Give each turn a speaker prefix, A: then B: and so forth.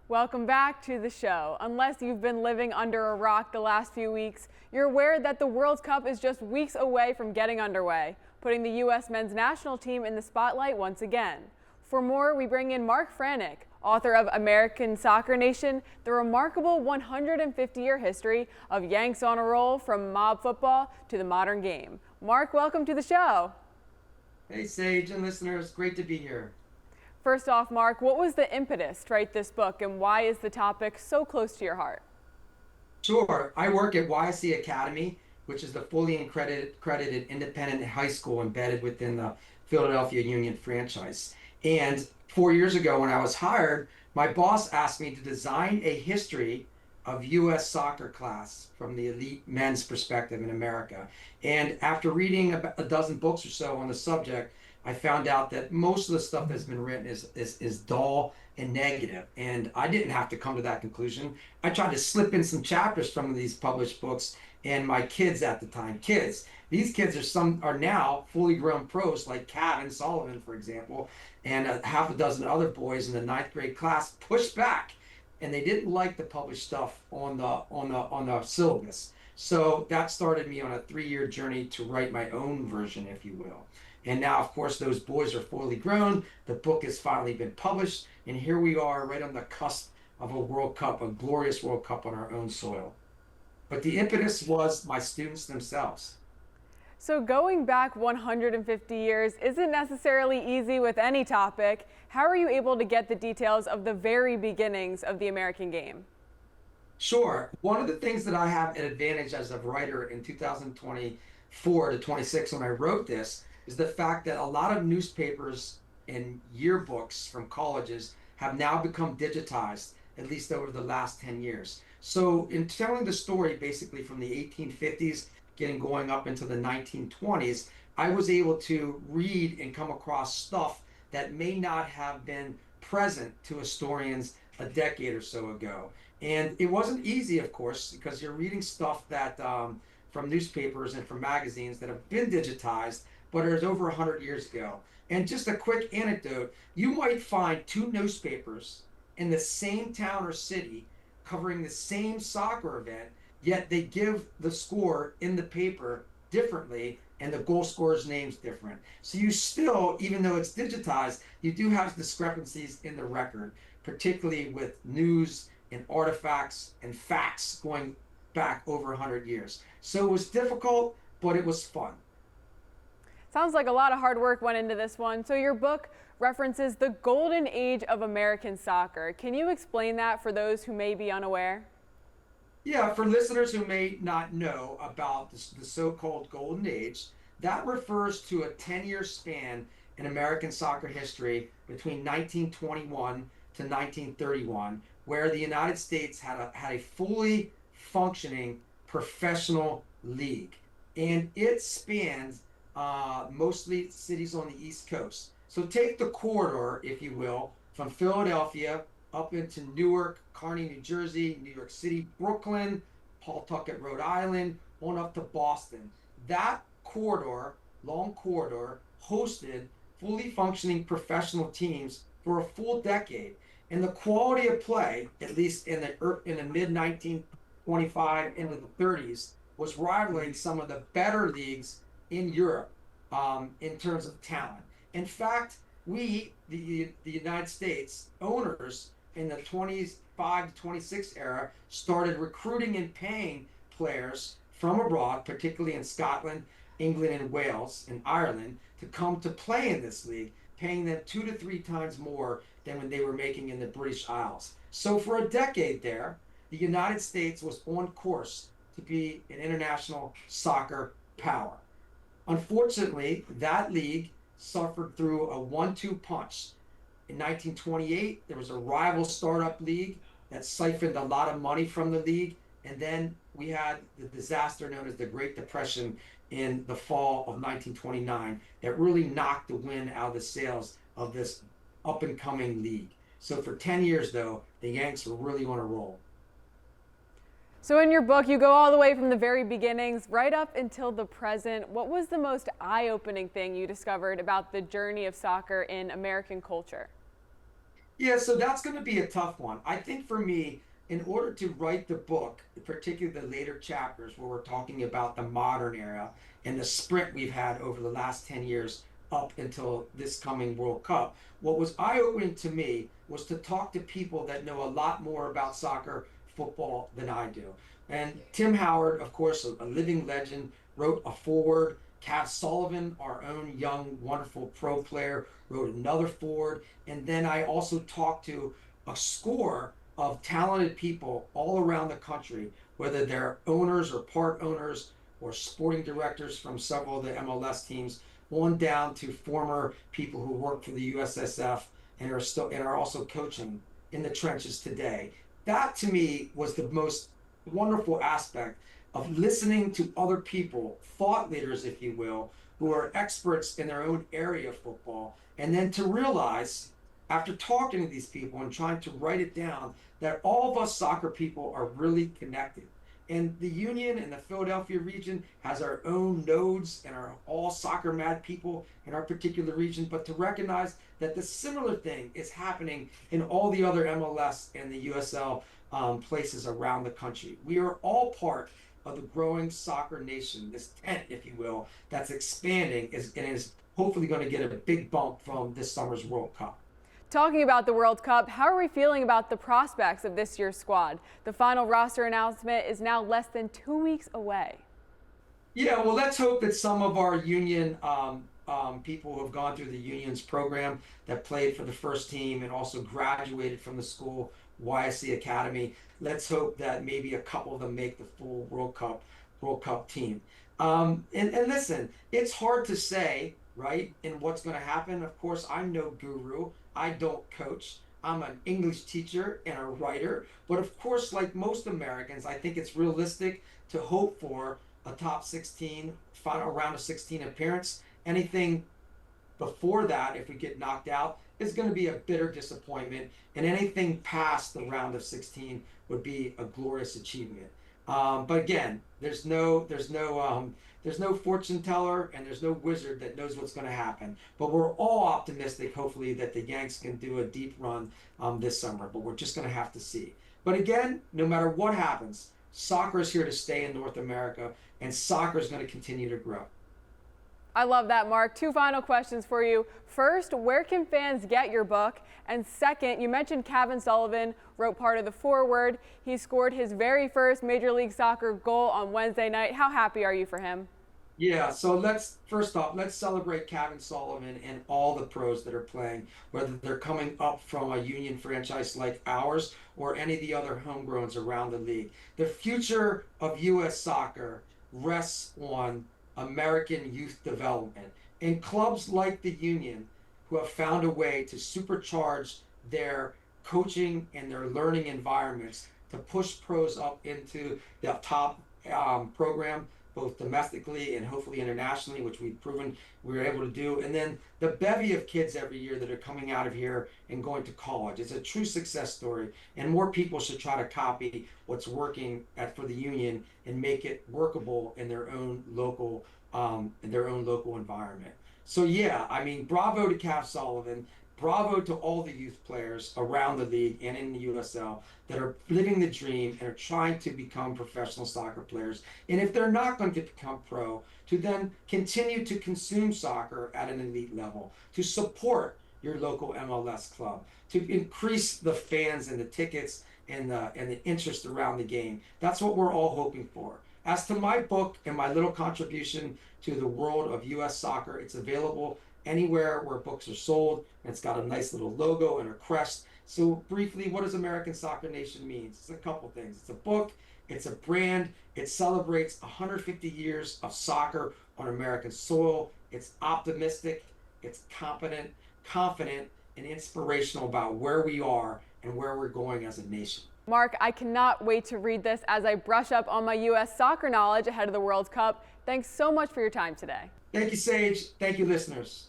A: Welcome back to the show. Unless you've been living under a rock the last few weeks, you're aware that the World Cup is just weeks away from getting underway, putting the U.S. men's national team in the spotlight once again. For more, we bring in Mark Franek, author of American Soccer Nation, the remarkable 150-year history of Yanks on a Roll from mob football to the modern game. Mark, welcome to the show.
B: Hey, Sage and listeners, great to be here.
A: First off, Mark, what was the impetus to write this book, and why is the topic so close to your heart?
B: Sure, I work at YC Academy, which is the fully accredited independent high school embedded within the Philadelphia Union franchise. And 4 years ago, when I was hired, my boss asked me to design a history of U.S. soccer class from the elite men's perspective in America. And after reading about a dozen books or so on the subject, I found out that most of the stuff that's been written is dull and negative. And I didn't have to come to that conclusion. I tried to slip in some chapters from these published books, and my kids at the time, these kids are now fully grown pros like Kevin Sullivan, for example, and a half a dozen other boys in the ninth grade class pushed back, and they didn't like the published stuff on the syllabus. So that started me on a 3-year journey to write my own version, if you will. And now, of course, those boys are fully grown. The book has finally been published. And here we are right on the cusp of a World Cup, a glorious World Cup on our own soil. But the impetus was my students themselves.
A: So going back 150 years isn't necessarily easy with any topic. How are you able to get the details of the very beginnings of the American game?
B: Sure. One of the things that I have an advantage as a writer in 2024 to 26 when I wrote this is the fact that a lot of newspapers and yearbooks from colleges have now become digitized, at least over the last 10 years. So in telling the story basically from the 1850s, getting going up into the 1920s, I was able to read and come across stuff that may not have been present to historians a decade or so ago. And it wasn't easy, of course, because you're reading stuff that from newspapers and from magazines that have been digitized, but it was over 100 years ago. And just a quick anecdote, you might find two newspapers in the same town or city covering the same soccer event, yet they give the score in the paper differently and the goal scorer's name's different. So you still, even though it's digitized, you do have discrepancies in the record, particularly with news and artifacts and facts going back over 100 years. So it was difficult, but it was fun.
A: Sounds like a lot of hard work went into this one. So your book references the golden age of American soccer. Can you explain that for those who may be unaware?
B: Yeah, for listeners who may not know about the so-called golden age, that refers to a 10-year span in American soccer history between 1921 to 1931, where the United States had a fully functioning professional league. And it spans mostly cities on the East Coast. So take the corridor, if you will, from Philadelphia up into Newark, Kearny, New Jersey, New York City, Brooklyn, Pawtucket, Rhode Island, on up to Boston. That corridor, long corridor, hosted fully functioning professional teams for a full decade. And the quality of play, at least in the mid 1925 into the 30s, was rivaling some of the better leagues in Europe in terms of talent. In fact, we, the United States owners in the 25 to 26 era, started recruiting and paying players from abroad, particularly in Scotland, England, and Wales, and Ireland, to come to play in this league, paying them 2 to 3 times more than when they were making in the British Isles. So for a decade there, the United States was on course to be an international soccer power. Unfortunately, that league suffered through a 1-2 punch. In 1928, there was a rival startup league that siphoned a lot of money from the league. And then we had the disaster known as the Great Depression in the fall of 1929 that really knocked the wind out of the sails of this up and coming league. So for 10 years, though, the Yanks were really on a roll.
A: So in your book, you go all the way from the very beginnings right up until the present. What was the most eye-opening thing you discovered about the journey of soccer in American culture?
B: Yeah, so that's going to be a tough one. I think for me, in order to write the book, particularly the later chapters where we're talking about the modern era and the sprint we've had over the last 10 years up until this coming World Cup, what was eye-opening to me was to talk to people that know a lot more about soccer, football than I do. And Tim Howard, of course, a living legend, wrote a foreword. Cass Sullivan, our own young, wonderful pro player, wrote another foreword. And then I also talked to a score of talented people all around the country, whether they're owners or part owners or sporting directors from several of the MLS teams, on down to former people who work for the USSF and are also coaching in the trenches today. That to me was the most wonderful aspect of listening to other people, thought leaders, if you will, who are experts in their own area of football, and then to realize after talking to these people and trying to write it down that all of us soccer people are really connected. And the Union and the Philadelphia region has our own nodes and are all soccer mad people in our particular region, but to recognize that the similar thing is happening in all the other MLS and the USL places around the country. We are all part of the growing soccer nation, this tent, if you will, that's expanding and is hopefully going to get a big bump from this summer's World Cup.
A: Talking about the World Cup, how are we feeling about the prospects of this year's squad? The final roster announcement is now less than 2 weeks away.
B: Yeah, well, let's hope that some of our union people who have gone through the union's program that played for the first team and also graduated from the school YSC Academy. Let's hope that maybe a couple of them make the full World Cup team. And listen, it's hard to say, right, in what's going to happen. Of course, I'm no guru. I don't coach. I'm an English teacher and a writer. But of course, like most Americans, I think it's realistic to hope for a top 16, final round of 16 appearance. Anything before that, if we get knocked out, is going to be a bitter disappointment. And anything past the round of 16 would be a glorious achievement. But again, there's no fortune teller and there's no wizard that knows what's going to happen. But we're all optimistic, hopefully, that the Yanks can do a deep run this summer. But we're just going to have to see. But again, no matter what happens, soccer is here to stay in North America, and soccer is going to continue to grow.
A: I love that, Mark. Two final questions for you. First, where can fans get your book? And second, you mentioned Kevin Sullivan wrote part of the foreword. He scored his very first Major League Soccer goal on Wednesday night. How happy are you for him?
B: Yeah, so first off, let's celebrate Kevin Sullivan and all the pros that are playing, whether they're coming up from a union franchise like ours or any of the other homegrowns around the league. The future of U.S. soccer rests on American youth development and clubs like the Union who have found a way to supercharge their coaching and their learning environments to push pros up into the top program, both domestically and hopefully internationally, which we've proven we were able to do. And then the bevy of kids every year that are coming out of here and going to college. It's a true success story, and more people should try to copy what's working for the Union and make it workable in their own local environment. So yeah, I mean, bravo to Cass Sullivan. Bravo to all the youth players around the league and in the USL that are living the dream and are trying to become professional soccer players. And if they're not going to become pro, to then continue to consume soccer at an elite level, to support your local MLS club, to increase the fans and the tickets and the interest around the game. That's what we're all hoping for. As to my book and my little contribution to the world of US soccer, it's available anywhere where books are sold. And it's got a nice little logo and a crest. So briefly, what does American Soccer Nation mean? It's a couple things. It's a book, it's a brand, it celebrates 150 years of soccer on American soil. It's optimistic, it's competent, confident, and inspirational about where we are and where we're going as a nation.
A: Mark, I cannot wait to read this as I brush up on my U.S. soccer knowledge ahead of the World Cup. Thanks so much for your time today.
B: Thank you, Sage. Thank you, listeners.